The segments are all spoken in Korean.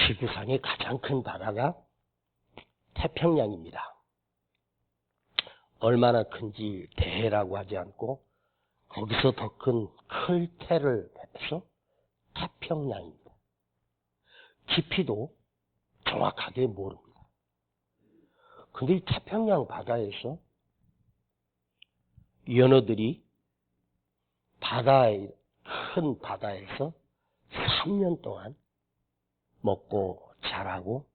지구상의 가장 큰 바다가 태평양입니다. 얼마나 큰지 대해라고 하지 않고 거기서 더 큰 클테를 해서 태평양입니다. 깊이도 정확하게 모릅니다. 근데 이 태평양 바다에서 연어들이 큰 바다에서 3년 동안 먹고 자라고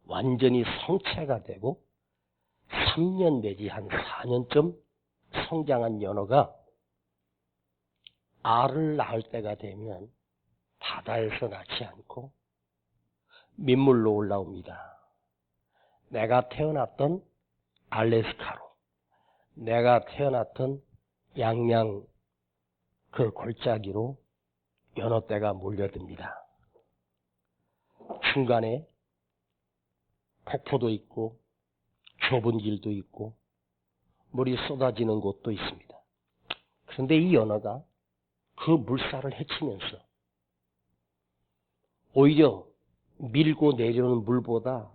완전히 성체가 되고 3년 내지 한 4년쯤 성장한 연어가 알을 낳을 때가 되면 바다에서 낳지 않고 민물로 올라옵니다. 내가 태어났던 알래스카로, 내가 태어났던 양양 그 골짜기로 연어떼가 몰려듭니다. 중간에 폭포도 있고 좁은 길도 있고 물이 쏟아지는 곳도 있습니다. 그런데 이 연어가 그 물살을 헤치면서 오히려 밀고 내려오는 물보다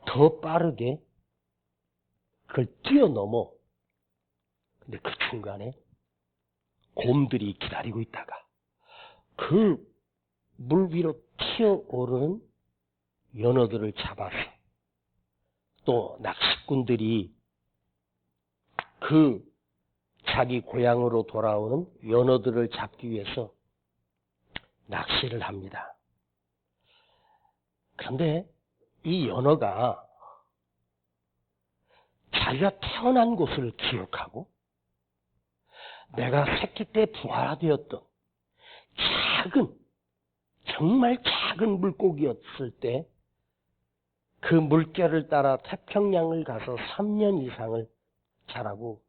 더 빠르게 그걸 뛰어넘어. 근데 그 중간에 곰들이 기다리고 있다가 그 물 위로 튀어오르는 연어들을 잡아서 또 낚시꾼들이 그 자기 고향으로 돌아오는 연어들을 잡기 위해서 낚시를 합니다. 그런데 이 연어가 자기가 태어난 곳을 기억하고 내가 새끼 때 부화되었던 정말 작은 물고기였을 때 그 물결을 따라 태평양을 가서 3년 이상을 자라고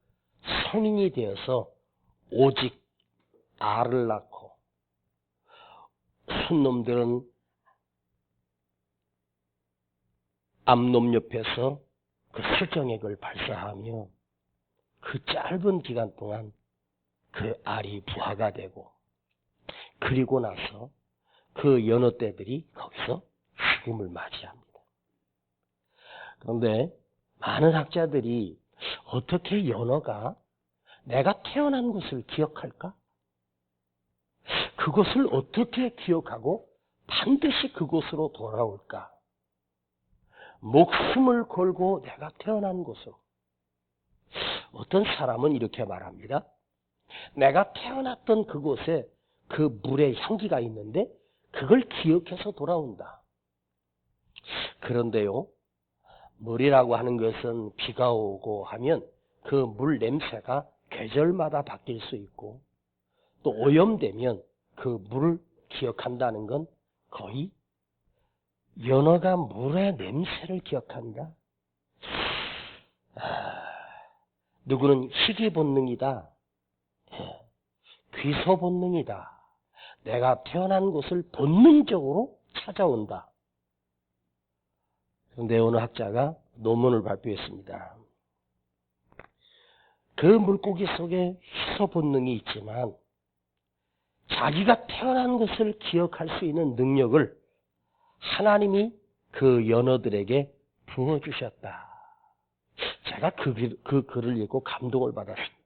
성인이 되어서 오직 알을 낳고 순놈들은 암놈 옆에서 그 수정액을 발사하며 그 짧은 기간 동안 그 알이 부화가 되고 그리고 나서 그 연어떼들이 거기서 죽음을 맞이합니다. 그런데 많은 학자들이 어떻게 연어가 내가 태어난 곳을 기억할까? 그곳을 어떻게 기억하고 반드시 그곳으로 돌아올까? 목숨을 걸고 내가 태어난 곳으로. 어떤 사람은 이렇게 말합니다. 내가 태어났던 그곳에 그 물의 향기가 있는데 그걸 기억해서 돌아온다. 그런데요, 물이라고 하는 것은 비가 오고 하면 그 물 냄새가 계절마다 바뀔 수 있고 또 오염되면 그 물을 기억한다는 건 거의 연어가 물의 냄새를 기억한다. 누구는 희귀 본능이다. 귀소 본능이다. 내가 태어난 곳을 본능적으로 찾아온다. 그런데 어느 학자가 논문을 발표했습니다. 그 물고기 속에 희소 본능이 있지만 자기가 태어난 것을 기억할 수 있는 능력을 하나님이 그 연어들에게 부어주셨다. 제가 그 글을 읽고 감동을 받았습니다.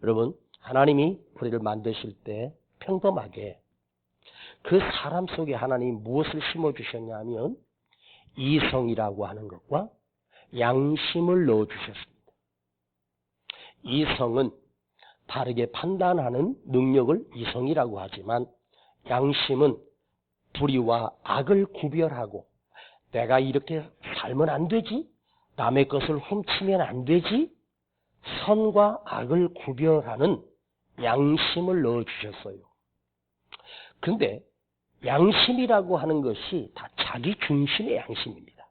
여러분, 하나님이 우리를 만드실 때 평범하게 그 사람 속에 하나님이 무엇을 심어주셨냐 하면 이성이라고 하는 것과 양심을 넣어주셨습니다. 이성은 바르게 판단하는 능력을 이성이라고 하지만 양심은 불의와 악을 구별하고 내가 이렇게 살면 안 되지? 남의 것을 훔치면 안 되지? 선과 악을 구별하는 양심을 넣어주셨어요. 그런데 양심이라고 하는 것이 다 자기 중심의 양심입니다.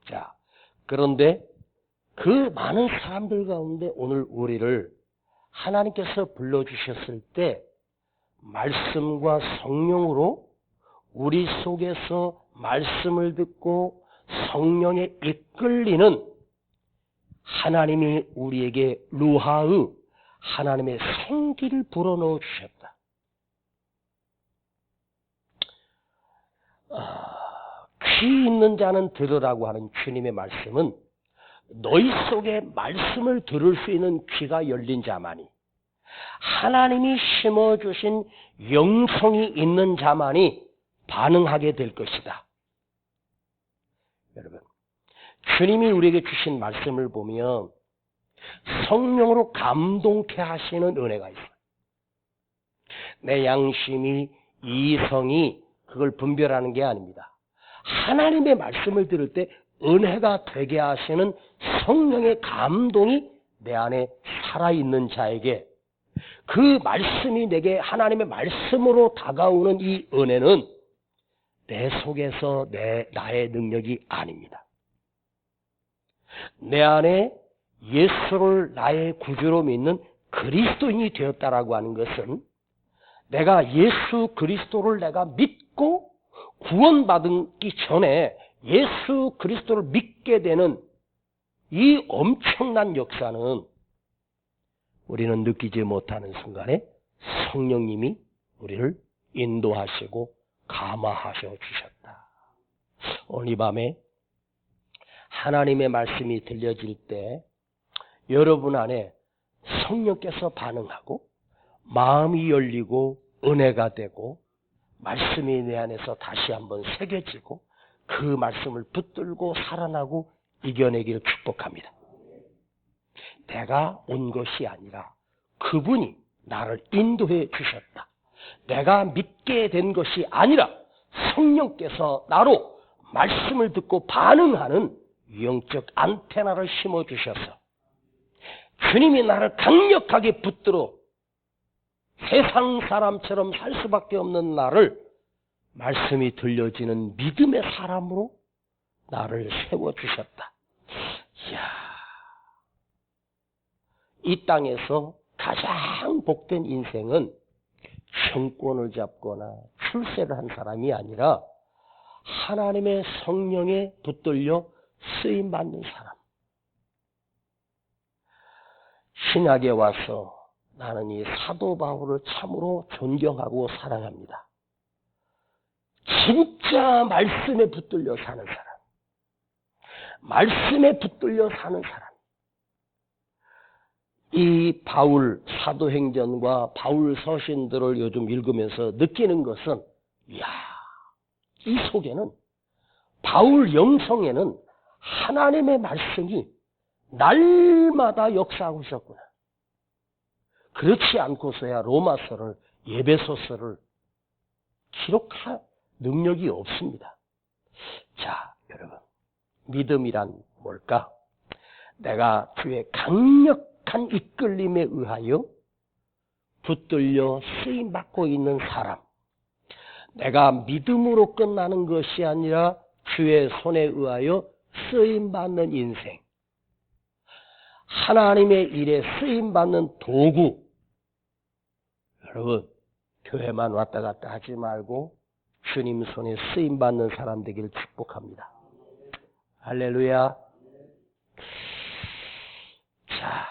자, 그런데 그 많은 사람들 가운데 오늘 우리를 하나님께서 불러주셨을 때 말씀과 성령으로 우리 속에서 말씀을 듣고 성령에 이끌리는 하나님이 우리에게 루하의 하나님의 생기를 불어넣어 주셨다. 귀 있는 자는 들으라고 하는 주님의 말씀은 너희 속에 말씀을 들을 수 있는 귀가 열린 자만이, 하나님이 심어주신 영성이 있는 자만이 반응하게 될 것이다. 여러분, 주님이 우리에게 주신 말씀을 보면 성령으로 감동케 하시는 은혜가 있어요. 내 양심이, 이성이 그걸 분별하는 게 아닙니다. 하나님의 말씀을 들을 때 은혜가 되게 하시는 성령의 감동이 내 안에 살아있는 자에게, 그 말씀이 내게 하나님의 말씀으로 다가오는 이 은혜는 내 속에서 나의 능력이 아닙니다. 내 안에 예수를 나의 구주로 믿는 그리스도인이 되었다라고 하는 것은 내가 예수 그리스도를 내가 믿고 구원받기 전에 예수 그리스도를 믿게 되는 이 엄청난 역사는 우리는 느끼지 못하는 순간에 성령님이 우리를 인도하시고 감화하셔 주셨다. 오늘 이 밤에 하나님의 말씀이 들려질 때 여러분 안에 성령께서 반응하고 마음이 열리고 은혜가 되고 말씀이 내 안에서 다시 한번 새겨지고 그 말씀을 붙들고 살아나고 이겨내기를 축복합니다. 내가 온 것이 아니라 그분이 나를 인도해 주셨다. 내가 믿게 된 것이 아니라 성령께서 나로 말씀을 듣고 반응하는 영적 안테나를 심어주셔서 주님이 나를 강력하게 붙들어 세상 사람처럼 살 수밖에 없는 나를 말씀이 들려지는 믿음의 사람으로 나를 세워주셨다. 이야, 이 땅에서 가장 복된 인생은 정권을 잡거나 출세를 한 사람이 아니라 하나님의 성령에 붙들려 쓰임받는 사람. 신약에 와서 나는 이 사도 바울을 참으로 존경하고 사랑합니다. 진짜 말씀에 붙들려 사는 사람. 말씀에 붙들려 사는 사람. 이 바울 사도행전과 바울 서신들을 요즘 읽으면서 느끼는 것은, 이야, 이 속에는, 바울 영성에는 하나님의 말씀이 날마다 역사하고 있었구나. 그렇지 않고서야 로마서를, 에베소서를 기록할 능력이 없습니다. 자, 여러분, 믿음이란 뭘까? 내가 주의 강력한 이끌림에 의하여 붙들려 쓰임받고 있는 사람. 내가 믿음으로 끝나는 것이 아니라 주의 손에 의하여 쓰임받는 인생. 하나님의 일에 쓰임받는 도구. 여러분, 교회만 왔다 갔다 하지 말고 주님 손에 쓰임받는 사람 되기를 축복합니다. 할렐루야. 자,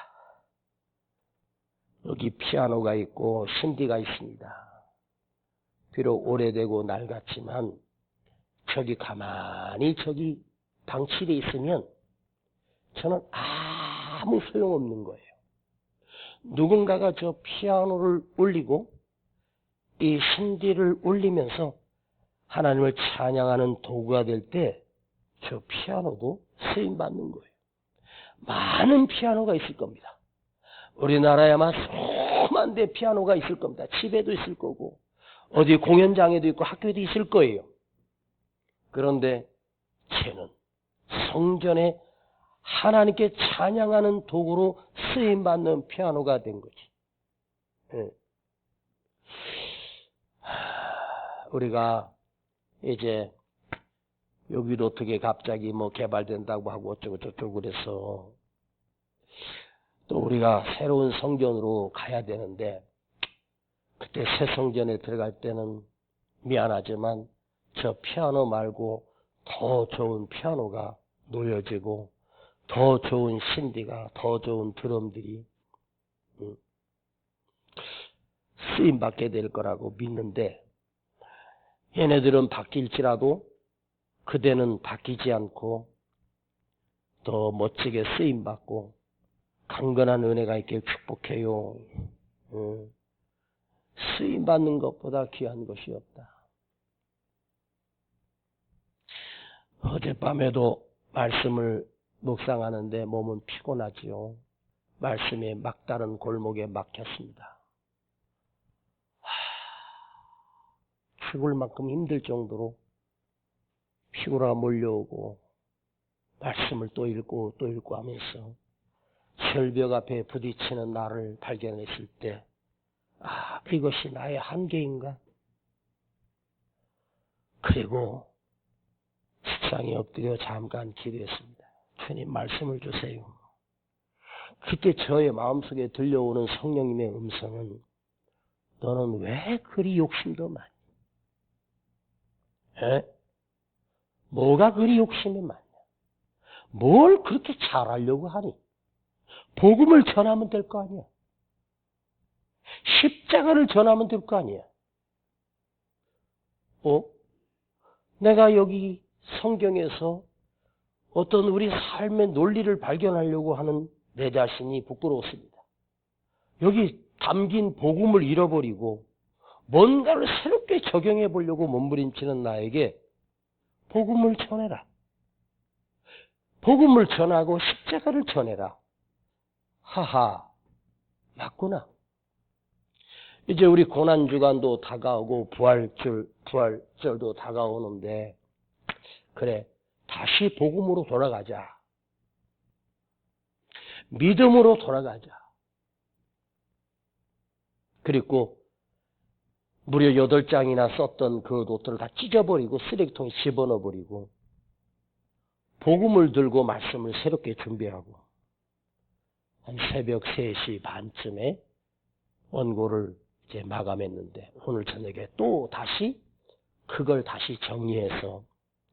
여기 피아노가 있고 신디가 있습니다. 비록 오래되고 낡았지만 저기 가만히 저기 방치되어 있으면 저는 아무 소용없는 거예요. 누군가가 저 피아노를 울리고 이 신디를 울리면서 하나님을 찬양하는 도구가 될 때 저 피아노도 쓰임받는 거예요. 많은 피아노가 있을 겁니다. 우리나라에만 수만 대 피아노가 있을 겁니다. 집에도 있을 거고 어디 공연장에도 있고 학교에도 있을 거예요. 그런데 쟤는 성전에 하나님께 찬양하는 도구로 쓰임받는 피아노가 된 거지. 우리가 이제 여기도 어떻게 갑자기 뭐 개발된다고 하고 어쩌고 저쩌고 그래서 또 우리가 새로운 성전으로 가야 되는데 그때 새 성전에 들어갈 때는 미안하지만 저 피아노 말고 더 좋은 피아노가 놓여지고 더 좋은 신디가, 더 좋은 드럼들이 쓰임받게 될 거라고 믿는데 얘네들은 바뀔지라도 그대는 바뀌지 않고 더 멋지게 쓰임받고 강건한 은혜가 있게 축복해요. 쓰임받는 것보다 귀한 것이 없다. 어젯밤에도 말씀을 묵상하는데 몸은 피곤하지요. 말씀의 막다른 골목에 막혔습니다. 죽을 만큼 힘들 정도로 피곤하가 몰려오고 말씀을 또 읽고 또 읽고 하면서 절벽 앞에 부딪히는 나를 발견했을 때 이것이 나의 한계인가? 그리고 책상에 엎드려 잠깐 기도했습니다. 주님 말씀을 주세요. 그때 저의 마음속에 들려오는 성령님의 음성은 너는 왜 그리 욕심도 많니? 뭐가 그리 욕심이 많냐? 뭘 그렇게 잘하려고 하니? 복음을 전하면 될 거 아니야. 십자가를 전하면 될 거 아니야. 내가 여기 성경에서 어떤 우리 삶의 논리를 발견하려고 하는 내 자신이 부끄러웠습니다. 여기 담긴 복음을 잃어버리고 뭔가를 새롭게 적용해 보려고 몸부림치는 나에게 복음을 전해라. 복음을 전하고 십자가를 전해라. 하하, 맞구나. 이제 우리 고난주간도 다가오고 부활절도 다가오는데 그래, 다시 복음으로 돌아가자. 믿음으로 돌아가자. 그리고 무려 8장이나 썼던 그 노트를 다 찢어버리고 쓰레기통에 집어넣어버리고 복음을 들고 말씀을 새롭게 준비하고 한 새벽 3시 반쯤에 원고를 이제 마감했는데 오늘 저녁에 또 다시 그걸 다시 정리해서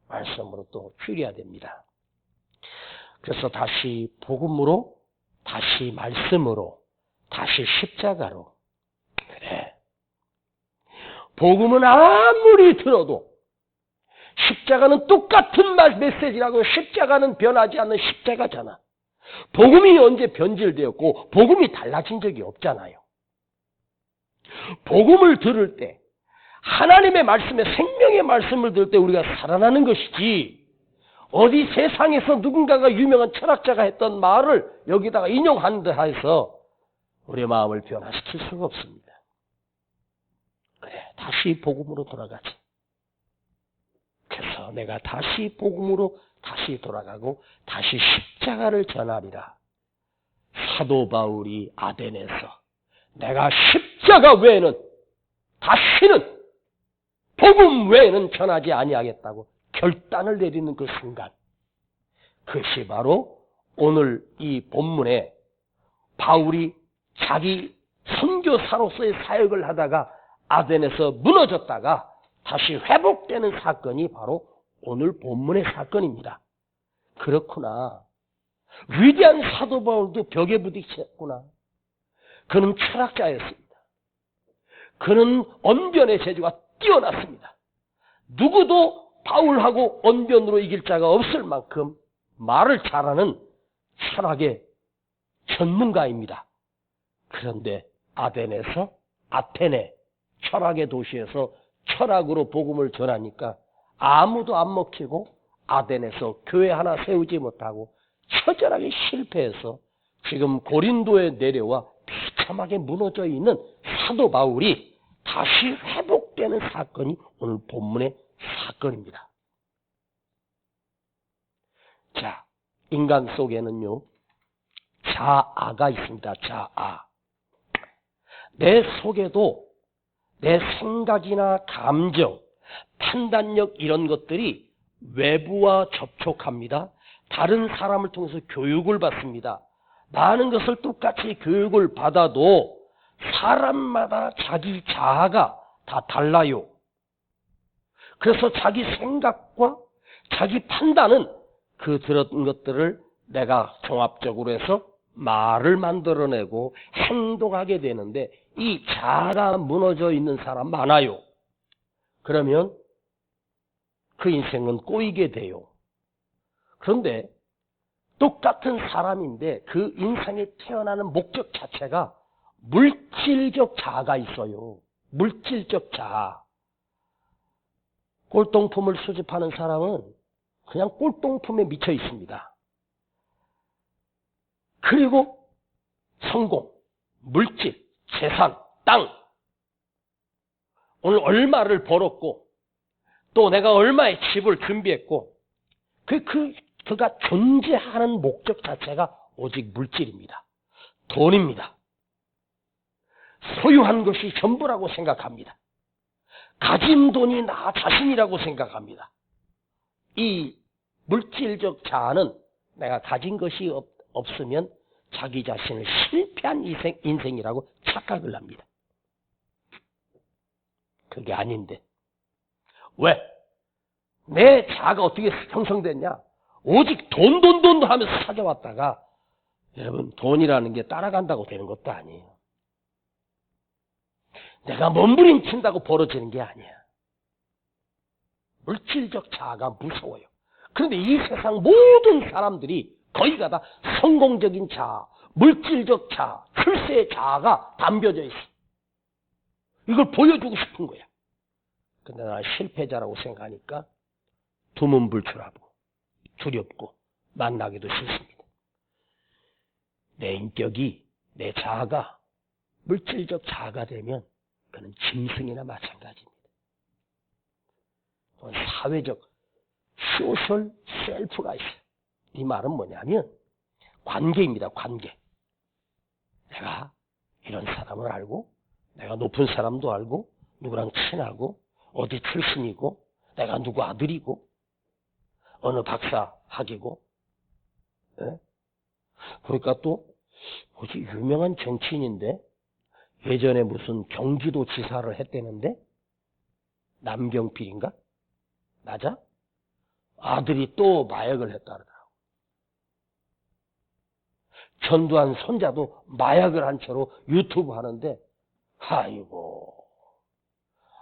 말씀으로 또 줄여야 됩니다. 그래서 다시 복음으로, 다시 말씀으로, 다시 십자가로. 그래. 복음은 아무리 들어도 십자가는 똑같은 메시지라고 십자가는 변하지 않는 십자가잖아. 복음이 언제 변질되었고 복음이 달라진 적이 없잖아요. 복음을 들을 때 하나님의 말씀에 생명의 말씀을 들을 때 우리가 살아나는 것이지 어디 세상에서 누군가가 유명한 철학자가 했던 말을 여기다가 인용한다 해서 우리의 마음을 변화시킬 수가 없습니다. 그래, 다시 복음으로 돌아가지. 그래서 내가 다시 복음으로 다시 돌아가고 다시 십자가를 전하리라. 사도 바울이 아덴에서 내가 십자가 외에는 다시는 복음 외에는 전하지 아니하겠다고 결단을 내리는 그 순간, 그것이 바로 오늘 이 본문에 바울이 자기 선교사로서의 사역을 하다가 아덴에서 무너졌다가 다시 회복되는 사건이 바로 오늘 본문의 사건입니다. 그렇구나. 위대한 사도 바울도 벽에 부딪혔구나. 그는 철학자였습니다. 그는 언변의 재주가 뛰어났습니다. 누구도 바울하고 언변으로 이길 자가 없을 만큼 말을 잘하는 철학의 전문가입니다. 그런데 아테네 철학의 도시에서 철학으로 복음을 전하니까 아무도 안 먹히고 아덴에서 교회 하나 세우지 못하고 처절하게 실패해서 지금 고린도에 내려와 비참하게 무너져 있는 사도 바울이 다시 회복되는 사건이 오늘 본문의 사건입니다. 자, 인간 속에는요, 자아가 있습니다. 자아. 내 속에도 내 생각이나 감정, 판단력 이런 것들이 외부와 접촉합니다. 다른 사람을 통해서 교육을 받습니다. 많은 것을 똑같이 교육을 받아도 사람마다 자기 자아가 다 달라요. 그래서 자기 생각과 자기 판단은 그 들은 것들을 내가 종합적으로 해서 말을 만들어내고 행동하게 되는데 이 자아가 무너져 있는 사람 많아요. 그러면 그 인생은 꼬이게 돼요. 그런데 똑같은 사람인데 그 인생에 태어나는 목적 자체가 물질적 자아가 있어요. 물질적 자아. 꼴동품을 수집하는 사람은 그냥 꼴동품에 미쳐 있습니다. 그리고 성공, 물질, 재산, 땅. 오늘 얼마를 벌었고 또 내가 얼마의 집을 준비했고 그가 존재하는 목적 자체가 오직 물질입니다. 돈입니다. 소유한 것이 전부라고 생각합니다. 가진 돈이 나 자신이라고 생각합니다. 이 물질적 자아는 내가 가진 것이 없으면 자기 자신을 실패한 인생이라고 착각을 합니다. 그게 아닌데. 왜? 내 자아가 어떻게 형성됐냐? 오직 돈 하면서 찾아왔다가 여러분 돈이라는 게 따라간다고 되는 것도 아니에요. 내가 몸부림친다고 벌어지는 게 아니야. 물질적 자아가 무서워요. 그런데 이 세상 모든 사람들이 거의가 다 성공적인 자아, 물질적 자아, 출세의 자아가 담겨져 있어. 이걸 보여주고 싶은 거야. 근데 나 실패자라고 생각하니까 두문불출하고 두렵고 만나기도 싫습니다. 내 인격이, 내 자아가 물질적 자아가 되면 그는 짐승이나 마찬가지입니다. 사회적 소셜 셀프가 있어요. 이 말은 뭐냐면 관계입니다. 관계. 내가 이런 사람을 알고 내가 높은 사람도 알고 누구랑 친하고 어디 출신이고 내가 누구 아들이고 어느 박사 학위고 그러니까 또 뭐지 유명한 정치인인데 예전에 무슨 경기도 지사를 했대는데 남경필인가? 맞아? 아들이 또 마약을 했다 그러더라고. 전두환 손자도 마약을 한 채로 유튜브 하는데 아이고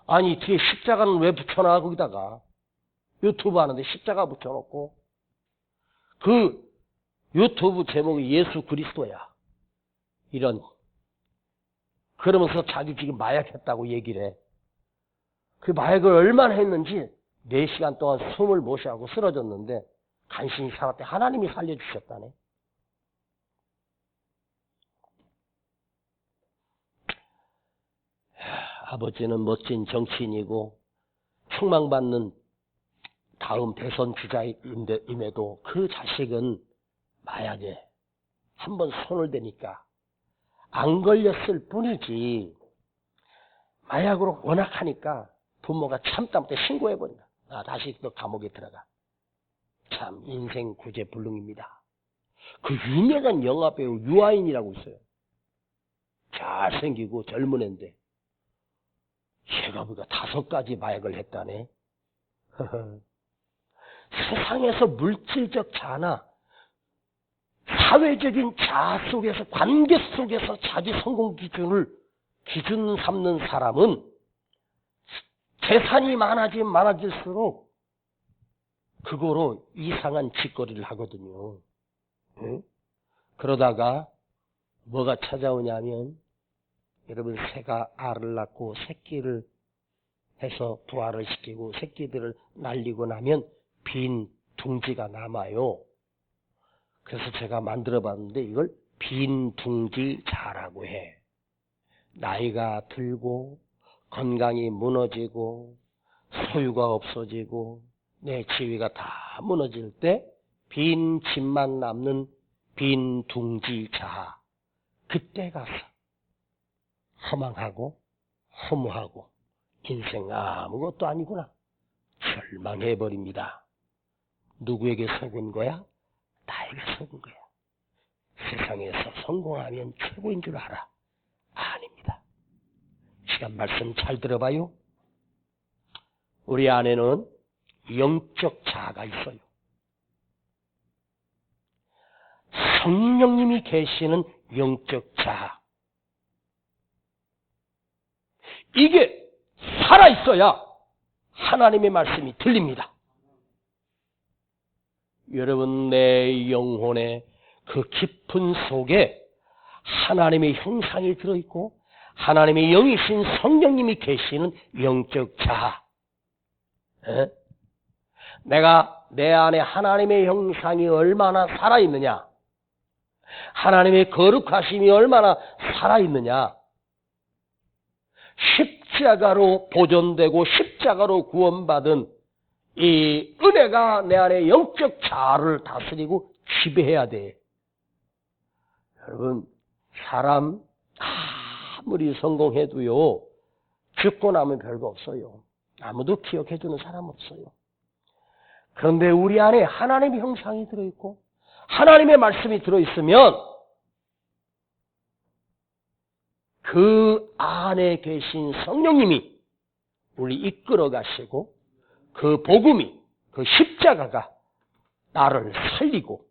아니 뒤에 십자가는 왜 붙여놔 거기다가 유튜브 하는데 십자가 붙여놓고 그 유튜브 제목이 예수 그리스도야 이런 그러면서 자기 지금 마약했다고 얘기를 해. 그 마약을 얼마나 했는지 4시간 동안 숨을 못 쉬고 쓰러졌는데 간신히 살았대. 하나님이 살려주셨다네. 아버지는 멋진 정치인이고 촉망받는 다음 대선 주자임에도 그 자식은 마약에 한번 손을 대니까 안 걸렸을 뿐이지 마약으로 워낙 하니까 부모가 참다 못해 신고해버린다. 다시 또 감옥에 들어가. 참 인생 구제불능입니다. 그 유명한 영화배우 유아인이라고 있어요. 잘생기고 젊은 애인데 걔가 보니까 5가지 마약을 했다네. 세상에서 물질적 자아나 사회적인 자아 속에서 관계 속에서 자기 성공 기준 삼는 사람은 재산이 많아질수록 그거로 이상한 짓거리를 하거든요. 응? 그러다가 뭐가 찾아오냐면 여러분 새가 알을 낳고 새끼를 해서 부화를 시키고 새끼들을 날리고 나면 빈 둥지가 남아요. 그래서 제가 만들어 봤는데 이걸 빈 둥지 자라고 해. 나이가 들고 건강이 무너지고 소유가 없어지고 내 지위가 다 무너질 때 빈 집만 남는 빈 둥지 자아. 그때 가서 허망하고 허무하고 인생 아무것도 아니구나 절망해버립니다. 누구에게 속은 거야? 나에게 속은 거야. 세상에서 성공하면 최고인 줄 알아. 아닙니다. 시간 말씀 잘 들어봐요. 우리 안에는 영적 자아가 있어요. 성령님이 계시는 영적 자아. 이게 살아있어야 하나님의 말씀이 들립니다. 여러분 내 영혼의 그 깊은 속에 하나님의 형상이 들어있고 하나님의 영이신 성령님이 계시는 영적 자아. 내가 내 안에 하나님의 형상이 얼마나 살아있느냐, 하나님의 거룩하심이 얼마나 살아있느냐, 십자가로 보존되고 십자가로 구원받은 이 은혜가 내 안에 영적 자아를 다스리고 지배해야 돼. 여러분, 사람 아무리 성공해도요, 죽고 나면 별거 없어요. 아무도 기억해주는 사람 없어요. 그런데 우리 안에 하나님의 형상이 들어있고 하나님의 말씀이 들어있으면 그 안에 계신 성령님이 우리 이끌어 가시고 그 복음이, 그 십자가가 나를 살리고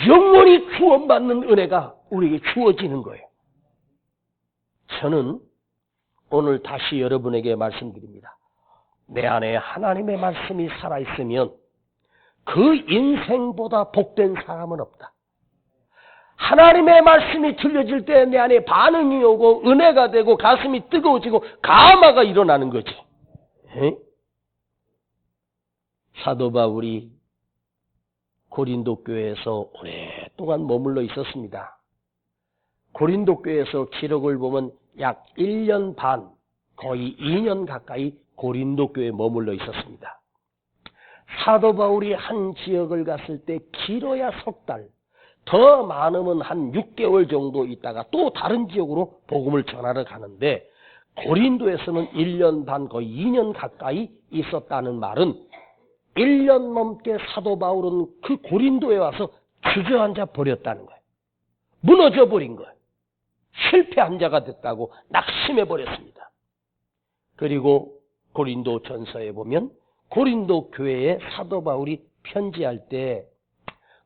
영원히 구원받는 은혜가 우리에게 주어지는 거예요. 저는 오늘 다시 여러분에게 말씀드립니다. 내 안에 하나님의 말씀이 살아있으면 그 인생보다 복된 사람은 없다. 하나님의 말씀이 들려질 때 내 안에 반응이 오고 은혜가 되고 가슴이 뜨거워지고 감화가 일어나는 거지. 사도 바울이 고린도 교회에서 오랫동안 머물러 있었습니다. 고린도 교회에서 기록을 보면 약 1년 반, 거의 2년 가까이 고린도 교회에 머물러 있었습니다. 사도 바울이 한 지역을 갔을 때 길어야 석 달, 더 많으면 한 6개월 정도 있다가 또 다른 지역으로 복음을 전하러 가는데 고린도에서는 1년 반, 거의 2년 가까이 있었다는 말은 1년 넘게 사도 바울은 그 고린도에 와서 주저앉아 버렸다는 거예요. 무너져 버린 거예요. 실패한 자가 됐다고 낙심해 버렸습니다. 그리고 고린도 전서에 보면 고린도 교회에 사도 바울이 편지할 때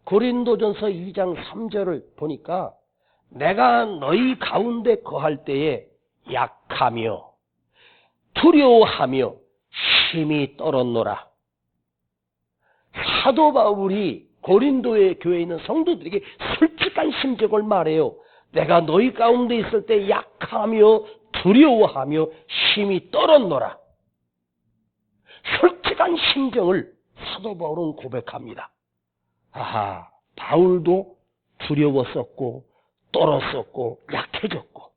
고린도전서 2장 3절을 보니까 내가 너희 가운데 거할 때에 약하며 두려워하며 심히 떨었노라. 사도 바울이 고린도의 교회에 있는 성도들에게 솔직한 심정을 말해요. 내가 너희 가운데 있을 때 약하며 두려워하며 심히 떨었노라. 솔직한 심정을 사도 바울은 고백합니다. 아하, 바울도 두려웠었고 떨었었고 약해졌고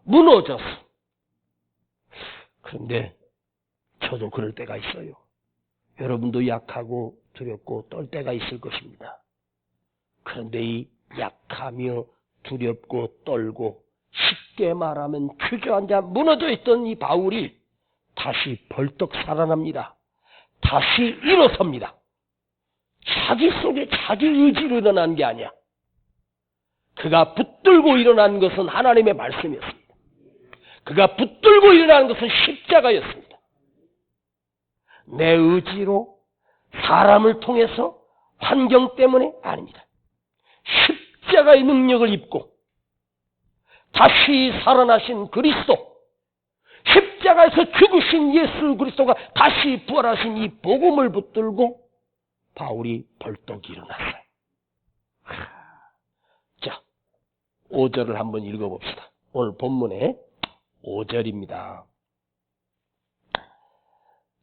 무너졌어. 그런데 저도 그럴 때가 있어요. 여러분도 약하고 두렵고 떨 때가 있을 것입니다. 그런데 이 약하며 두렵고 떨고 쉽게 말하면 주저앉아 무너져 있던 이 바울이 다시 벌떡 살아납니다. 다시 일어섭니다. 자기 속에 자기 의지로 일어난 게 아니야. 그가 붙들고 일어난 것은 하나님의 말씀이었습니다. 그가 붙들고 일어난 것은 십자가였습니다. 내 의지로 사람을 통해서 환경 때문에 아닙니다. 십자가의 능력을 입고 다시 살아나신 그리스도, 십자가에서 죽으신 예수 그리스도가 다시 부활하신 이 복음을 붙들고 바울이 벌떡 일어났어요. 자, 5절을 한번 읽어봅시다. 오늘 본문의 5절입니다.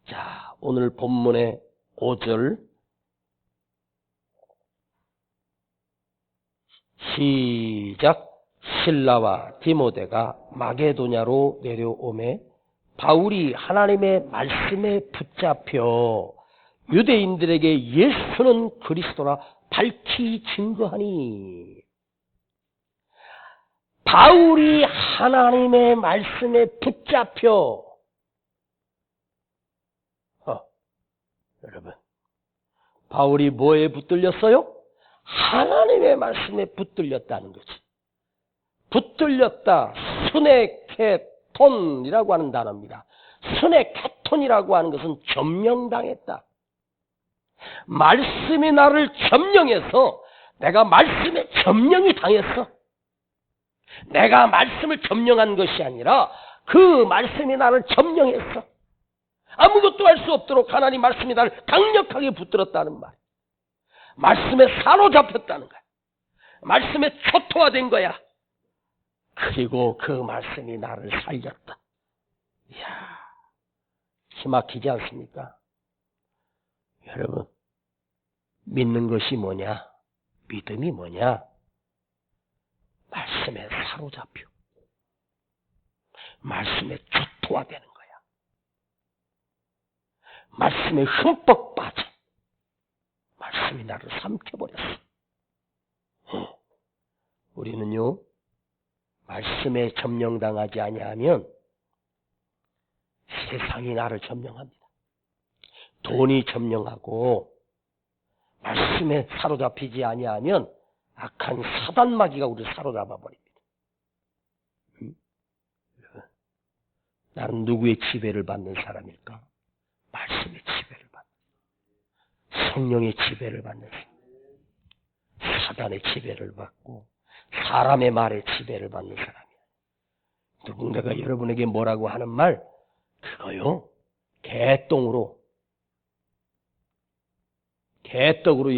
자, 오늘 본문의 5절 시작. 실라와 디모데가 마게도냐로 내려오매 바울이 하나님의 말씀에 붙잡혀 유대인들에게 예수는 그리스도라 밝히 증거하니. 바울이 하나님의 말씀에 붙잡혀 여러분, 바울이 뭐에 붙들렸어요? 하나님의 말씀에 붙들렸다는 거지. 붙들렸다. 스네케톤이라고 하는 단어입니다. 스네케톤이라고 하는 것은 점령당했다. 말씀이 나를 점령해서 내가 말씀에 점령이 당했어. 내가 말씀을 점령한 것이 아니라 그 말씀이 나를 점령했어. 아무것도 할 수 없도록 하나님 말씀이 나를 강력하게 붙들었다는 말. 말씀에 사로잡혔다는 거야. 말씀에 초토화된 거야. 그리고 그 말씀이 나를 살렸다. 이야, 기막히지 않습니까? 여러분, 믿는 것이 뭐냐? 믿음이 뭐냐? 말씀에 사로잡혀. 말씀에 초토화되는 거야. 말씀에 흠뻑 빠져. 말씀이 나를 삼켜버렸어. 우리는요, 말씀에 점령당하지 아니하면 세상이 나를 점령합니다. 돈이 점령하고 말씀에 사로잡히지 아니하면 악한 사단마귀가 우리를 사로잡아 버립니다. 나는 누구의 지배를 받는 사람일까? 말씀의 지배를 받는, 성령의 지배를 받는 사람, 사단의 지배를 받고 사람의 말에 지배를 받는 사람이에요. 누군가가 여러분에게 뭐라고 하는 말, 그거요, 개떡으로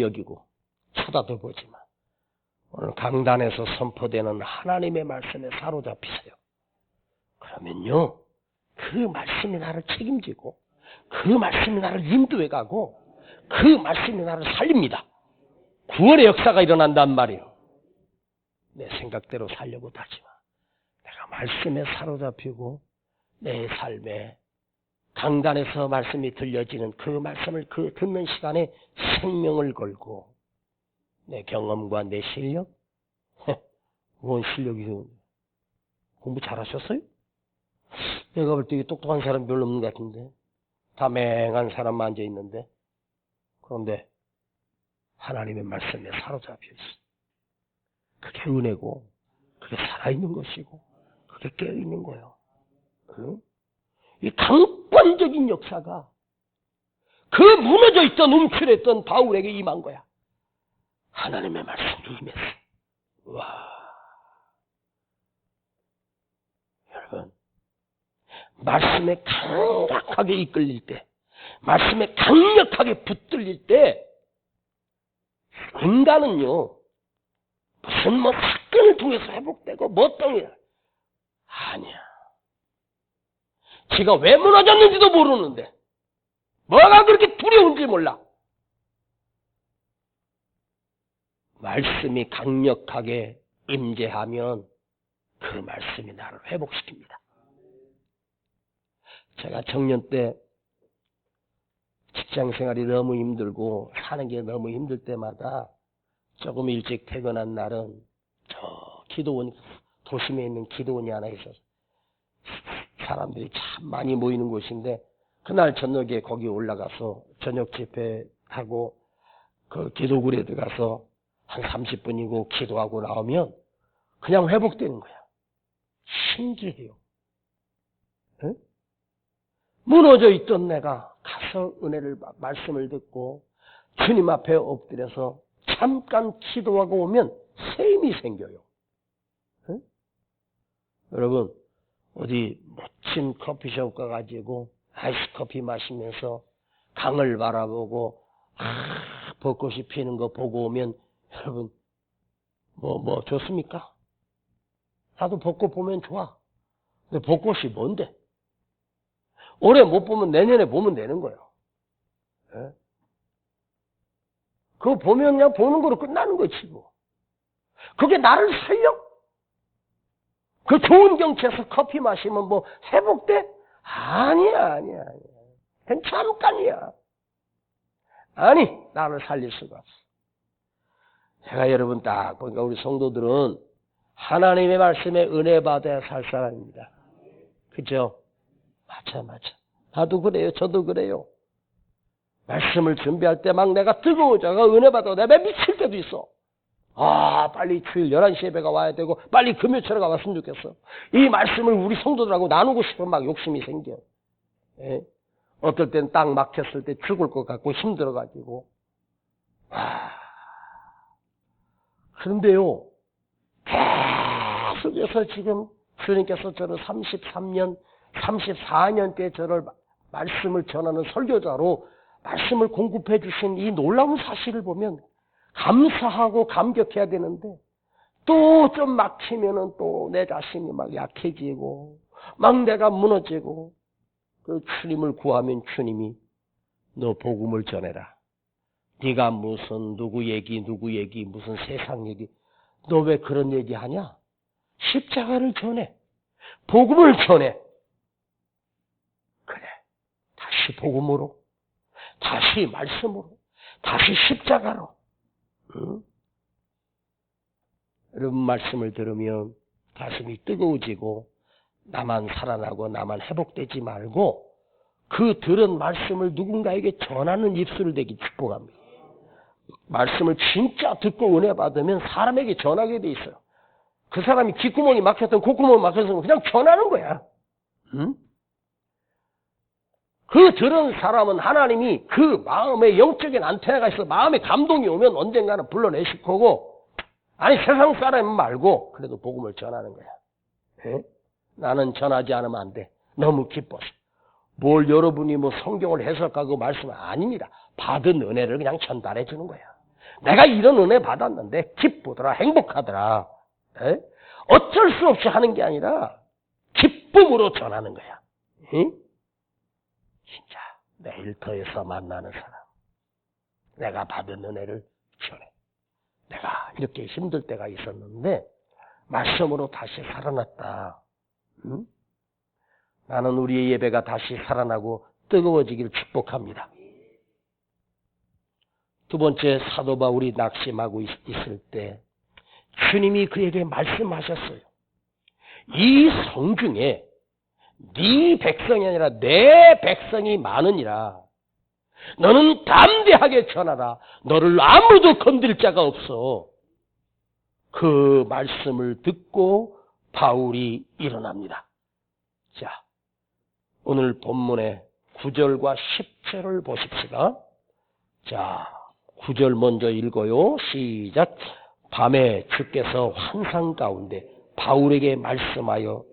여기고 쳐다도 보지만 오늘 강단에서 선포되는 하나님의 말씀에 사로잡히세요. 그러면요, 그 말씀이 나를 책임지고 그 말씀이 나를 인도해 가고 그 말씀이 나를 살립니다. 구원의 역사가 일어난단 말이에요. 내 생각대로 살려고 하지 마. 내가 말씀에 사로잡히고 내 삶에 강단에서 말씀이 들려지는 그 말씀을 그 듣는 시간에 생명을 걸고 내 경험과 내 실력? 뭔 실력이 공부 잘하셨어요? 내가 볼 때 똑똑한 사람 별로 없는 것 같은데 다 맹한 사람만 앉아 있는데 그런데 하나님의 말씀에 사로잡혀 있어. 그게 은혜고 그게 살아있는 것이고 그게 깨어있는 거예요. 응? 이 강권적인 역사가 그 무너져 있던 움츠렸던 바울에게 임한 거야. 하나님의 말씀이 임했어. 와, 여러분, 말씀에 강력하게 이끌릴 때, 말씀에 강력하게 붙들릴 때, 인간은요, 무슨 사건을 통해서 회복되고 뭐 때문에 아니야. 지가 왜 무너졌는지도 모르는데 뭐가 그렇게 두려운지 몰라. 말씀이 강력하게 임재하면 그 말씀이 나를 회복시킵니다. 제가 청년 때 직장생활이 너무 힘들고 사는 게 너무 힘들 때마다 조금 일찍 퇴근한 날은 저 기도원, 도심에 있는 기도원이 하나 있어서 사람들이 참 많이 모이는 곳인데 그날 저녁에 거기 올라가서 저녁 집회하고 그 기도굴에 들어가서 한 30분이고 기도하고 나오면 그냥 회복되는 거야. 신기해요. 응? 무너져 있던 내가 가서 은혜를 말씀을 듣고 주님 앞에 엎드려서 잠깐 기도하고 오면 새 힘이 생겨요. 응? 여러분 어디 멋진 커피숍 가가지고 아이스 커피 마시면서 강을 바라보고 벚꽃이 피는 거 보고 오면 여러분 뭐 좋습니까? 나도 벚꽃 보면 좋아. 근데 벚꽃이 뭔데? 올해 못 보면 내년에 보면 되는 거예요. 예? 그거 보면 그냥 보는 거로 끝나는 거지 뭐. 그게 나를 살려? 그 좋은 경치에서 커피 마시면 뭐 회복돼? 아니야. 그건 잠깐이야. 아니, 나를 살릴 수가 없어. 제가 여러분 딱 보니까 우리 성도들은 하나님의 말씀에 은혜 받아야 살 사람입니다. 그죠? 맞아. 나도 그래요. 저도 그래요. 말씀을 준비할 때 막 내가 뜨거워져가 은혜 받아 내가 미칠 때도 있어. 빨리 주일 11시 예배가 와야 되고 빨리 금요철에가 왔으면 좋겠어. 이 말씀을 우리 성도들하고 나누고 싶은 막 욕심이 생겨. 예? 어떨 땐 딱 막혔을 때 죽을 것 같고 힘들어가지고. 그런데요, 계속해서 지금 주님께서 저를 33년, 34년째 저를 말씀을 전하는 설교자로 말씀을 공급해 주신 이 놀라운 사실을 보면 감사하고 감격해야 되는데 또 좀 막히면은 또 내 자신이 막 약해지고 막 내가 무너지고 그 주님을 구하면 주님이 너 복음을 전해라. 네가 무슨 누구 얘기 무슨 세상 얘기 너 왜 그런 얘기하냐? 십자가를 전해. 복음을 전해. 그래. 다시 복음으로. 다시 말씀으로. 다시 십자가로. 응? 여러분 말씀을 들으면 가슴이 뜨거워지고 나만 살아나고 나만 회복되지 말고 그 들은 말씀을 누군가에게 전하는 입술을 되기 축복합니다. 말씀을 진짜 듣고 은혜 받으면 사람에게 전하게 돼 있어요. 그 사람이 귓구멍이 막혔던 콧구멍이 막혔으면 그냥 전하는 거야. 응? 그 들은 사람은 하나님이 그 마음에 영적인 안테나가 있어 마음에 감동이 오면 언젠가는 불러내실 거고 아니 세상 사람 말고 그래도 복음을 전하는 거야. 에? 나는 전하지 않으면 안 돼. 너무 기뻐서. 뭘 여러분이 뭐 성경을 해석하고 말씀은 아닙니다. 받은 은혜를 그냥 전달해 주는 거야. 내가 이런 은혜 받았는데 기쁘더라 행복하더라. 에? 어쩔 수 없이 하는 게 아니라 기쁨으로 전하는 거야. 에? 진짜 내 일터에서 만나는 사람 내가 받은 은혜를 전해. 내가 이렇게 힘들 때가 있었는데 말씀으로 다시 살아났다. 응? 나는 우리의 예배가 다시 살아나고 뜨거워지기를 축복합니다. 두 번째 사도 바울이 낙심하고 있을 때 주님이 그에게 말씀하셨어요. 이 성중에 네 백성이 아니라 내 백성이 많으니라. 너는 담대하게 전하라. 너를 아무도 건들 자가 없어. 그 말씀을 듣고 바울이 일어납니다. 자, 오늘 본문의 9절과 10절을 보십시다. 자, 9절 먼저 읽어요. 시작. 밤에 주께서 환상 가운데 바울에게 말씀하여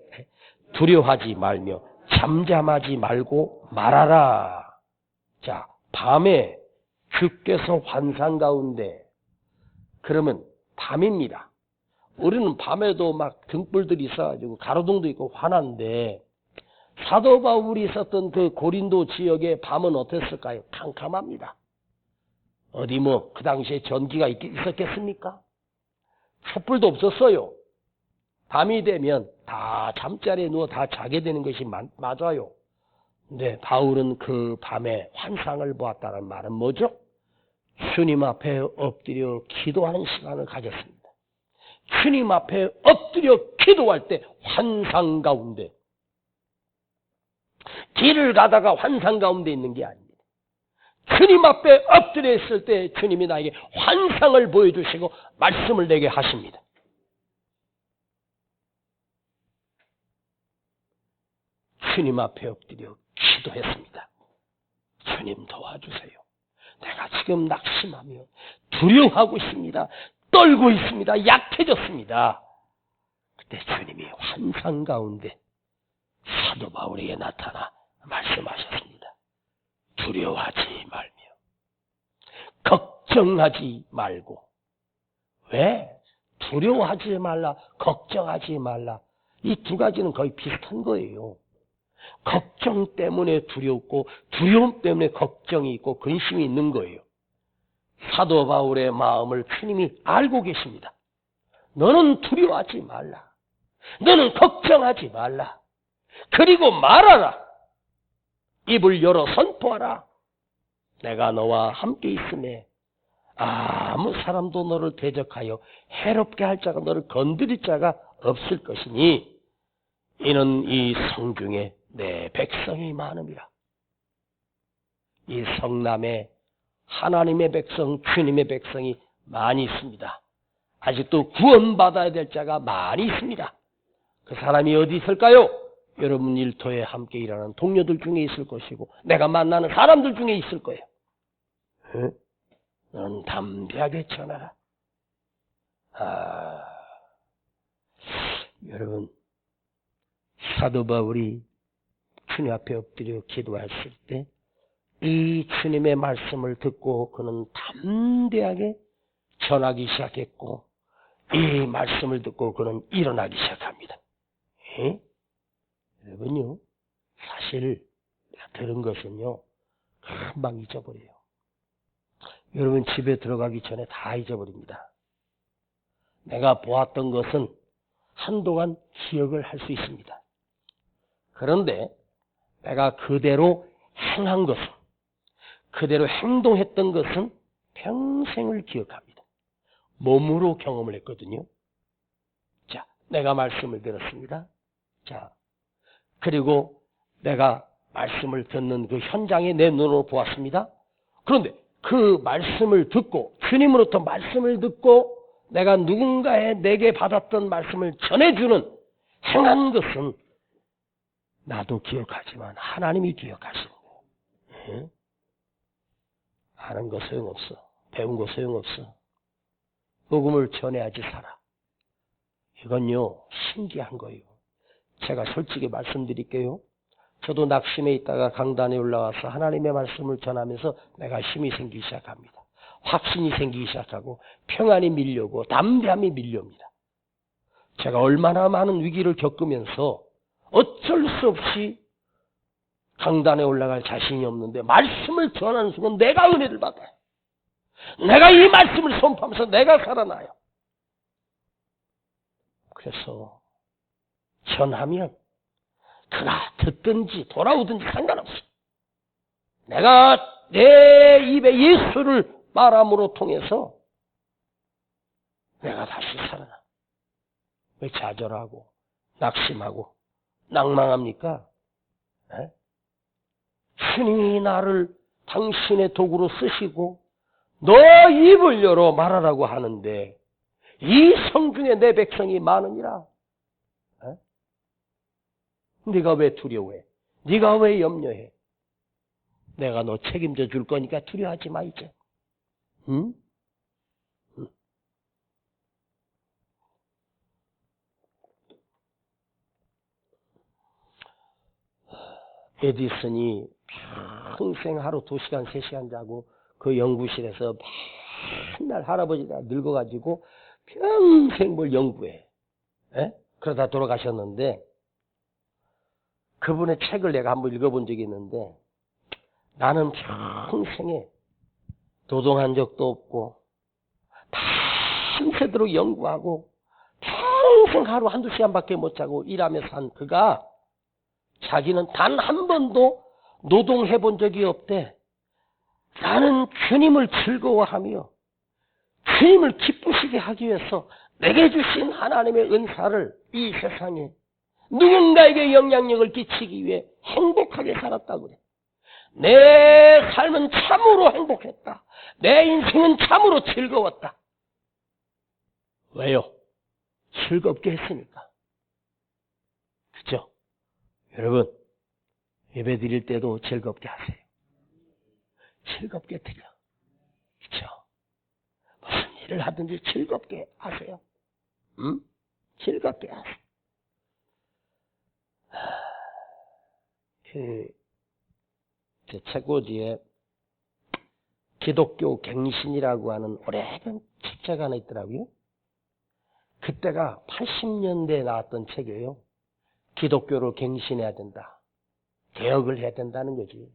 두려워하지 말며 잠잠하지 말고 말하라. 자, 밤에 주께서 환상 가운데 그러면 밤입니다. 우리는 밤에도 막 등불들이 있어가지고 가로등도 있고 환한데 사도 바울이 있었던 그 고린도 지역의 밤은 어땠을까요? 캄캄합니다. 어디 뭐 그 당시에 전기가 있었겠습니까? 촛불도 없었어요. 밤이 되면 다 잠자리에 누워 다 자게 되는 것이 맞아요. 근데 바울은 그 밤에 환상을 보았다는 말은 뭐죠? 주님 앞에 엎드려 기도하는 시간을 가졌습니다. 주님 앞에 엎드려 기도할 때 환상 가운데 길을 가다가 환상 가운데 있는 게 아닙니다. 주님 앞에 엎드려 있을 때 주님이 나에게 환상을 보여주시고 말씀을 내게 하십니다. 주님 앞에 엎드려 기도했습니다. 주님 도와주세요. 내가 지금 낙심하며 두려워하고 있습니다. 떨고 있습니다. 약해졌습니다. 그때 주님이 환상 가운데 사도 바울에게 나타나 말씀하셨습니다. 두려워하지 말며 걱정하지 말고. 왜? 두려워하지 말라, 걱정하지 말라. 이 두 가지는 거의 비슷한 거예요. 걱정 때문에 두렵고 두려움 때문에 걱정이 있고 근심이 있는 거예요. 사도 바울의 마음을 주님이 알고 계십니다. 너는 두려워하지 말라. 너는 걱정하지 말라. 그리고 말하라. 입을 열어 선포하라. 내가 너와 함께 있음에 아무 사람도 너를 대적하여 해롭게 할 자가 너를 건드릴 자가 없을 것이니 이는 이 성중에 내 백성이 많음이라. 이 성남에 하나님의 백성, 주님의 백성이 많이 있습니다. 아직도 구원받아야 될 자가 많이 있습니다. 그 사람이 어디 있을까요? 여러분 일터에 함께 일하는 동료들 중에 있을 것이고 내가 만나는 사람들 중에 있을 거예요. 너는 담대하게 전하라. 여러분 사도 바울이 주님 앞에 엎드려 기도했을 때 이 주님의 말씀을 듣고 그는 담대하게 전하기 시작했고 이 말씀을 듣고 그는 일어나기 시작합니다. 예? 여러분요, 사실 내가 들은 것은요 금방 잊어버려요. 여러분 집에 들어가기 전에 다 잊어버립니다. 내가 보았던 것은 한동안 기억을 할 수 있습니다. 그런데 내가 그대로 행한 것은, 그대로 행동했던 것은 평생을 기억합니다. 몸으로 경험을 했거든요. 자, 내가 말씀을 들었습니다. 자, 그리고 내가 말씀을 듣는 그 현장에 내 눈으로 보았습니다. 그런데 그 말씀을 듣고, 주님으로부터 말씀을 듣고 내가 누군가의 내게 받았던 말씀을 전해주는 행한 것은 나도 기억하지만 하나님이 기억하시는 거예요. 응? 아는 거 소용없어. 배운 거 소용없어. 복음을 전해야지 살아. 이건요 신기한 거예요. 제가 솔직히 말씀드릴게요. 저도 낙심에 있다가 강단에 올라와서 하나님의 말씀을 전하면서 내가 힘이 생기기 시작합니다. 확신이 생기기 시작하고 평안이 밀려오고 담대함이 밀려옵니다. 제가 얼마나 많은 위기를 겪으면서 어쩔 수 없이 강단에 올라갈 자신이 없는데 말씀을 전하는 순간 내가 은혜를 받아요. 내가 이 말씀을 선포하면서 내가 살아나요. 그래서 전하면 그가 듣든지 돌아오든지 상관없어. 내가 내 입에 예수를 말함으로 통해서 내가 다시 살아나. 왜 좌절하고 낙심하고 낭망합니까? 에? 주님이 나를 당신의 도구로 쓰시고 너 입을 열어 말하라고 하는데 이 성중에 내 백성이 많으니라. 에? 네가 왜 두려워해? 네가 왜 염려해? 내가 너 책임져 줄 거니까 두려워하지 마 이제. 응? 에디슨이 평생 하루 2시간, 3시간 자고 그 연구실에서 맨날 할아버지가 늙어가지고 평생 뭘 연구해. 에? 그러다 돌아가셨는데 그분의 책을 내가 한번 읽어본 적이 있는데 나는 평생에 노동한 적도 없고 밤새도록 연구하고 평생 하루 1-2시간밖에 못 자고 일하면서 산 그가 자기는 단 한 번도 노동해 본 적이 없대. 나는 주님을 즐거워하며 주님을 기쁘시게 하기 위해서 내게 주신 하나님의 은사를 이 세상에 누군가에게 영향력을 끼치기 위해 행복하게 살았다고 그래. 내 삶은 참으로 행복했다. 내 인생은 참으로 즐거웠다. 왜요? 즐겁게 했으니까. 그죠? 여러분, 예배 드릴 때도 즐겁게 하세요. 즐겁게 드려. 그죠? 무슨 일을 하든지 즐겁게 하세요. 응? 즐겁게 하세요. 제 책꽂이에 기독교 갱신이라고 하는 오래된 책자가 하나 있더라고요. 그때가 80년대에 나왔던 책이에요. 기독교를 갱신해야 된다. 개혁을 해야 된다는 거지.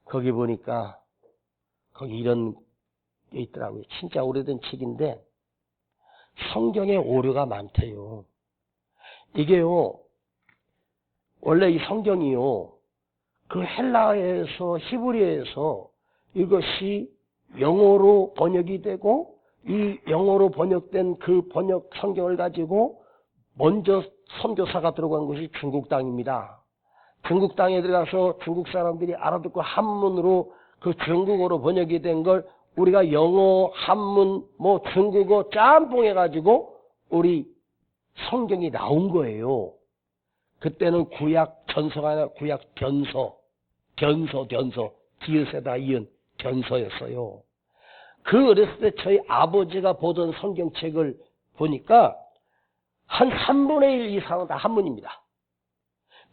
거기 보니까 거기 이런 게 있더라고요. 진짜 오래된 책인데 성경에 오류가 많대요. 이게요. 원래 이 성경이요. 그 헬라어에서 히브리어에서 이것이 영어로 번역이 되고 이 영어로 번역된 그 번역 성경을 가지고 먼저 선교사가 들어간 것이 중국 땅입니다. 중국 땅에 들어가서 중국 사람들이 알아듣고 한문으로 그 중국어로 번역이 된 걸 우리가 영어, 한문, 뭐 중국어 짬뽕 해가지고 우리 성경이 나온 거예요. 그때는 구약 전서가 아니라 구약 견서, 견서, 디귿에다 이은 견서였어요. 그 어렸을 때 저희 아버지가 보던 성경책을 보니까 한 3분의 1 이상은 다 한문입니다.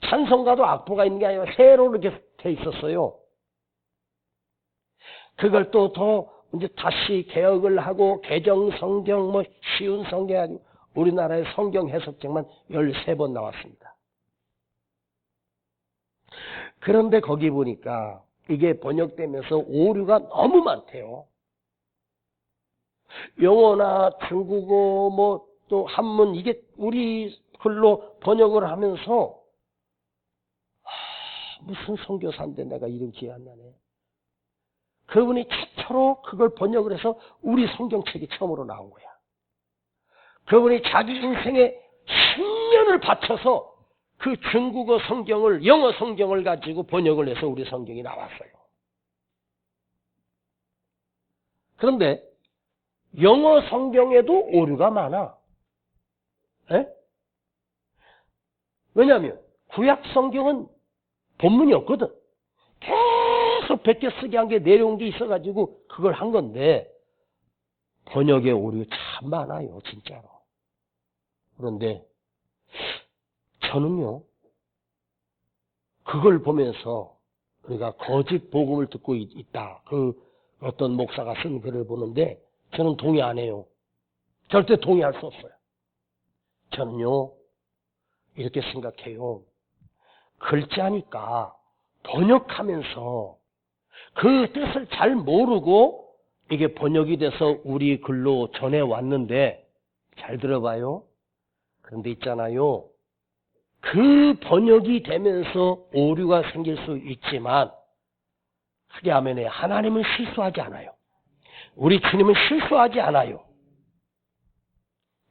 찬송가도 악보가 있는 게 아니라 세로 이렇게 돼 있었어요. 그걸 또 더 이제 다시 개혁을 하고 개정 성경 뭐 쉬운 성경 아니고 우리나라의 성경 해석책만 13번 나왔습니다. 그런데 거기 보니까 이게 번역되면서 오류가 너무 많대요. 영어나 중국어 뭐 또 한문 이게 우리 글로 번역을 하면서 무슨 선교사인데 내가 이름 기억 안 나네. 그분이 최초로 그걸 번역을 해서 우리 성경책이 처음으로 나온 거야. 그분이 자기 인생에 10년을 바쳐서 그 중국어 성경을 영어 성경을 가지고 번역을 해서 우리 성경이 나왔어요. 그런데 영어 성경에도 오류가 많아. 에? 왜냐하면 구약 성경은 본문이 없거든. 계속 베껴 쓰게 한 게 내려온 게 있어가지고 그걸 한 건데 번역의 오류 참 많아요, 진짜로. 그런데 저는요, 그걸 보면서 우리가 거짓 복음을 듣고 있다. 그 어떤 목사가 쓴 글을 보는데 저는 동의 안 해요. 절대 동의할 수 없어요. 저는요, 이렇게 생각해요. 글자니까 번역하면서 그 뜻을 잘 모르고 이게 번역이 돼서 우리 글로 전해왔는데 잘 들어봐요. 그런데 있잖아요. 그 번역이 되면서 오류가 생길 수 있지만 크게 하면 하나님은 실수하지 않아요. 우리 주님은 실수하지 않아요.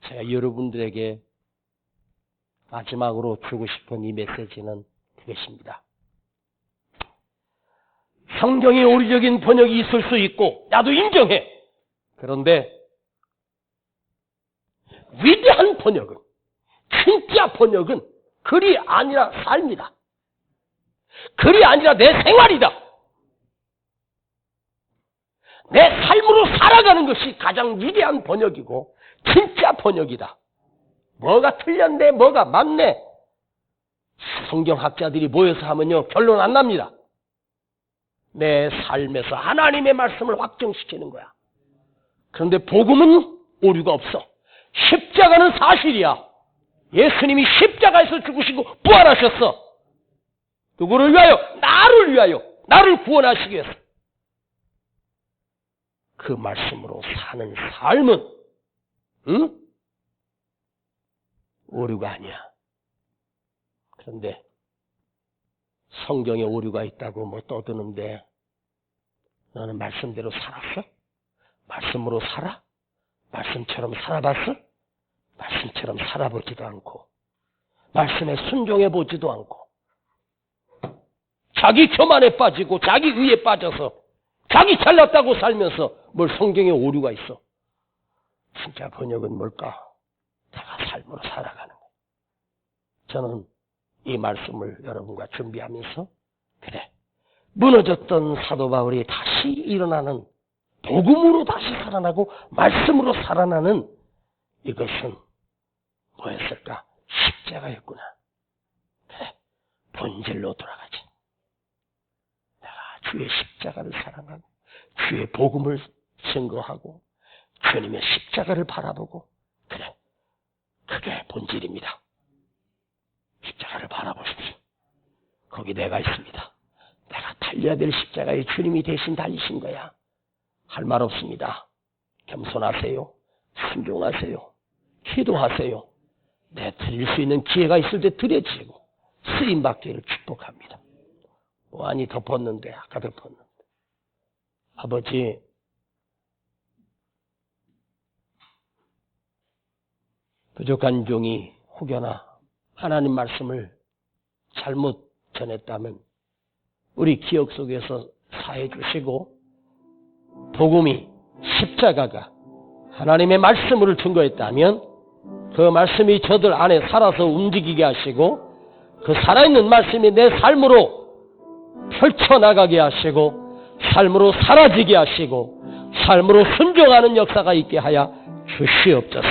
제가 여러분들에게 마지막으로 주고 싶은 이 메시지는 그것입니다. 성경에 오류적인 번역이 있을 수 있고 나도 인정해. 그런데 위대한 번역은, 진짜 번역은 글이 아니라 삶이다. 글이 아니라 내 생활이다. 내 삶으로 살아가는 것이 가장 위대한 번역이고 진짜 번역이다. 뭐가 틀렸네, 뭐가 맞네. 성경학자들이 모여서 하면요, 결론 안 납니다. 내 삶에서 하나님의 말씀을 확정시키는 거야. 그런데 복음은 오류가 없어. 십자가는 사실이야. 예수님이 십자가에서 죽으시고 부활하셨어. 누구를 위하여? 나를 위하여. 나를 구원하시기 위해서. 그 말씀으로 사는 삶은 오류가 아니야. 그런데 성경에 오류가 있다고 뭐 떠드는데 너는 말씀대로 살았어? 말씀으로 살아? 말씀처럼 살아봤어? 말씀처럼 살아보지도 않고 말씀에 순종해보지도 않고 자기 교만에 빠지고 자기 의에 빠져서 자기 잘났다고 살면서 뭘 성경에 오류가 있어. 진짜 번역은 뭘까? 내가 삶으로 살아가는 거예요. 저는 이 말씀을 여러분과 준비하면서 그래, 무너졌던 사도 바울이 다시 일어나는, 복음으로 다시 살아나고 말씀으로 살아나는 이것은 뭐였을까? 십자가였구나. 그래, 본질로 돌아가지. 내가 주의 십자가를 사랑하고 주의 복음을 증거하고 주님의 십자가를 바라보고, 그래, 그게 본질입니다. 십자가를 바라보십시오. 거기 내가 있습니다. 내가 달려야 될 십자가에 주님이 대신 달리신 거야. 할 말 없습니다. 겸손하세요. 순종하세요. 기도하세요. 내 드릴 수 있는 기회가 있을 때 드려지고 쓰임받기를 축복합니다. 무한히 덮었는데, 아까 덮었는데. 아버지, 부족한 종이 혹여나 하나님 말씀을 잘못 전했다면 우리 기억 속에서 사해 주시고, 복음이, 십자가가 하나님의 말씀을 증거했다면 그 말씀이 저들 안에 살아서 움직이게 하시고 그 살아있는 말씀이 내 삶으로 펼쳐나가게 하시고 삶으로 사라지게 하시고 삶으로 순종하는 역사가 있게 하여 주시옵소서.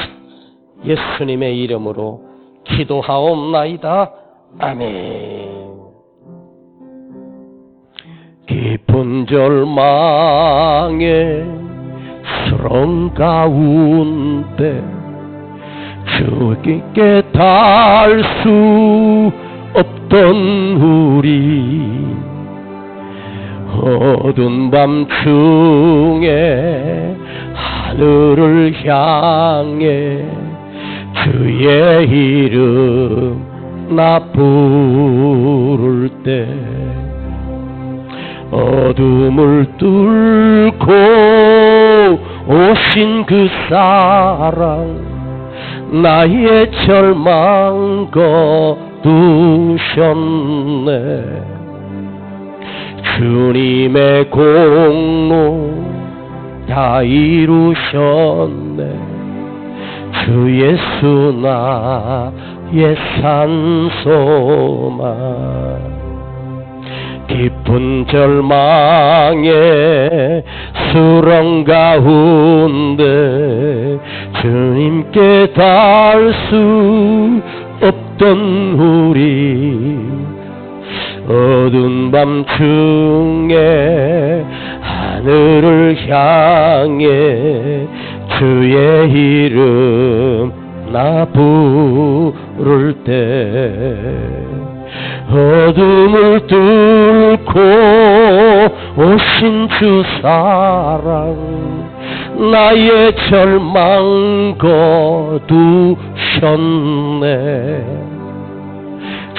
예수님의 이름으로 기도하옵나이다. 아멘. 깊은 절망의 수렁 가운데 주께 닿을 수 없던 우리 어두운 밤중에 하늘을 향해 주의 이름 나 부를 때 어둠을 뚫고 오신 그 사랑 나의 절망 거두셨네. 주님의 공로 다 이루셨네. 주 예수 나의 산소만 깊은 절망의 수렁 가운데 주님께 닿을 수 없던 우리 어두운 밤중에 하늘을 향해 주의 이름 나 부를 때 어둠을 뚫고 오신 주 사랑 나의 절망 거두셨네.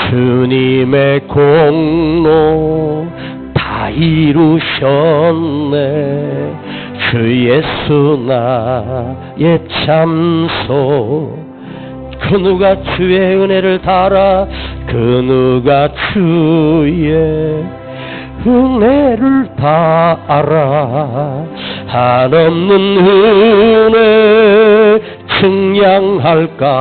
주님의 공로 다 이루셨네. 주 예수 나의 참소 그 누가 주의 은혜를 달아 그 누가 주의 은혜를 달아 한없는 은혜 증량할까.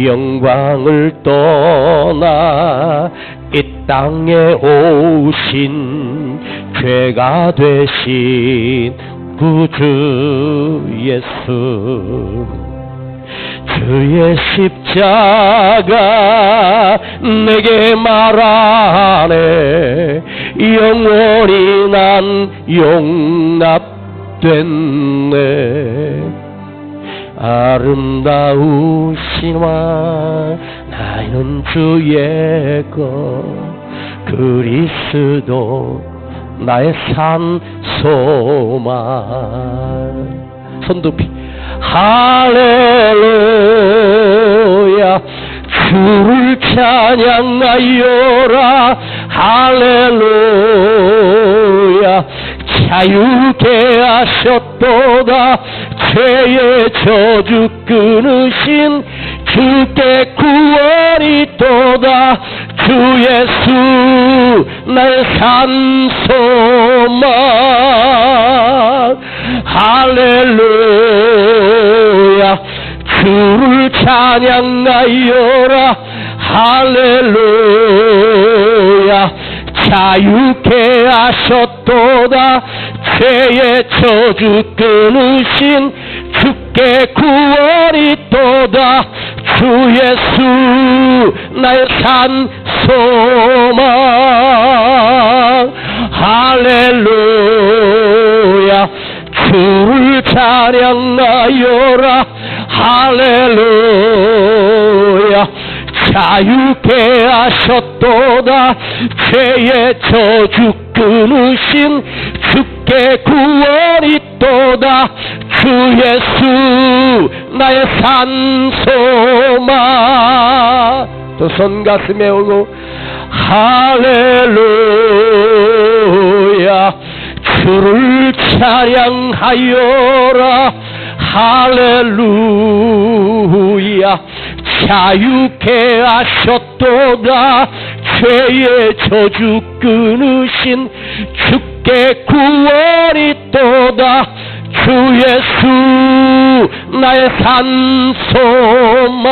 영광을 떠나 이 땅에 오신 죄가 되신 구주 예수 주의 십자가 내게 말하네. 영원히 난 용납됐네. 아름다우시나 나는 주의 것 그리스도 나의 산소만. 손두피 할렐루야 주를 찬양하여라. 할렐루야 자유케 하셨도다. 죄의 저주 끊으신 주께 구원이 있도다. 주 예수 나의 산소만. 할렐루야 주를 찬양하여라. 할렐루야 자유케 하셨도다. 죄의 저주 끊으신 주께 구원이 있도다. 주 예수 나의 산소만. 할렐루야 주를 찬양하여라. 할렐루야 자유케 하셨도다. 죄의 저주 끊으신 주께 구원이 있도다. 주 예수 나의 산소만. 또 손 가슴에 올고 할렐루야 주를 찬양하여라. 할렐루야 자유케 하셨도다. 죄의 저주 끊으신 주께 구원이 있도다. 주 예수 나의 산소만.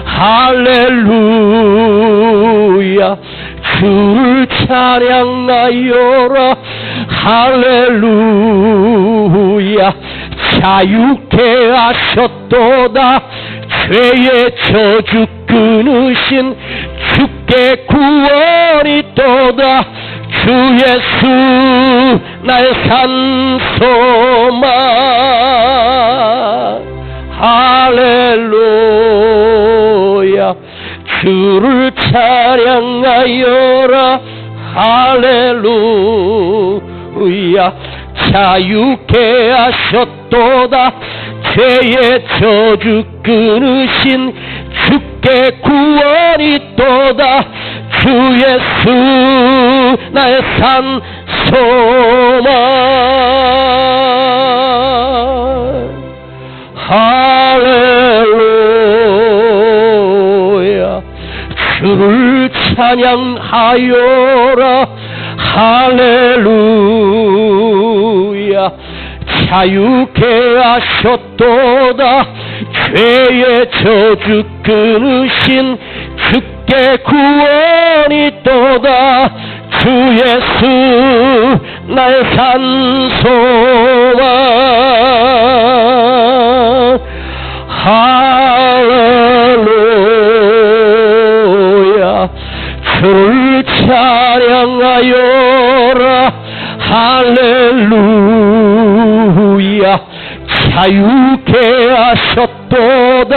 할렐루야 주를 찬양하여라. 할렐루야 자유케 하셨도다. 죄의 저주 끊으신 주께 구원이 또다. 주 예수 나의 산소망. 할렐루야. 주를 찬양하여라. 할렐루야. 자유케 하셨도다. 죄의 저주 끊으신 주께 구원이 또다. 주 예수 나의 산소망. 할렐루야. 주를 찬양하여라. 할렐루야. 자유케 하셨도다. 죄의 저주 끊으신 주께 구원이 또다. 주 예수 나의 산소망. 할렐루야. 주를 찬양하여라. 할렐루야. 자유케 하셨도다.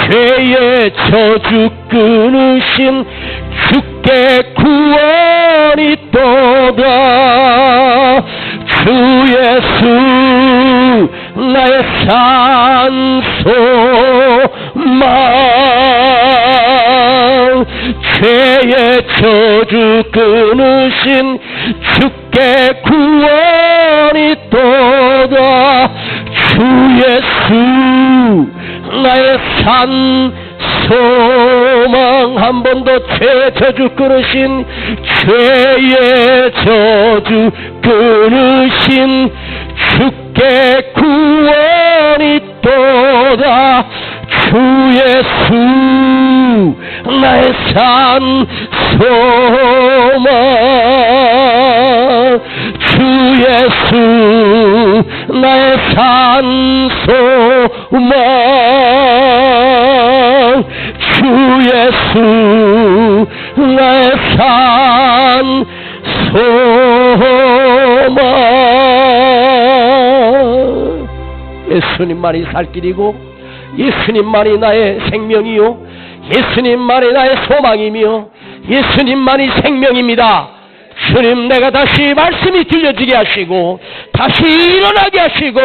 죄의 저주 끊으신 주께 구원이 또다. 주 예수 나의 산소망. 죄의 저주 끊으신 주께 구원이 또다. 주 예수 나의 산소망. 한 번 더. 죄의 저주 끊으신, 죄의 저주 끊으신 주께 구원이 또다. 주 예수 나의 산소망. 주 예수 나의 산소망. 주 예수 나의 산소망. 예수님만이 살 길이고, 예수님만이 나의 생명이요, 예수님만이 나의 소망이며, 예수님만이 생명입니다. 주님, 내가 다시 말씀이 들려지게 하시고 다시 일어나게 하시고,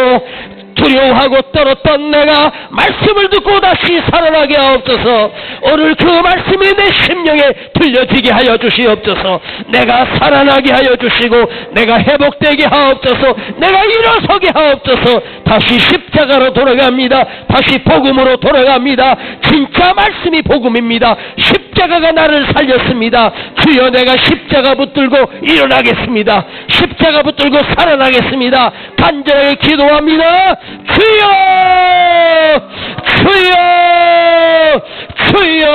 두려워하고 떨었던 내가 말씀을 듣고 다시 살아나게 하옵소서. 오늘 그 말씀이 내 심령에 들려지게 하여 주시옵소서. 내가 살아나게 하여 주시고, 내가 회복되게 하옵소서. 내가 일어서게 하옵소서. 다시 십자가로 돌아갑니다. 다시 복음으로 돌아갑니다. 진짜 말씀이 복음입니다. 십자가가 나를 살렸습니다. 주여, 내가 십자가 붙들고 일어나겠습니다. 십자가 붙들고 살아나겠습니다. 간절하게 기도합니다. 주여, 주여, 주여.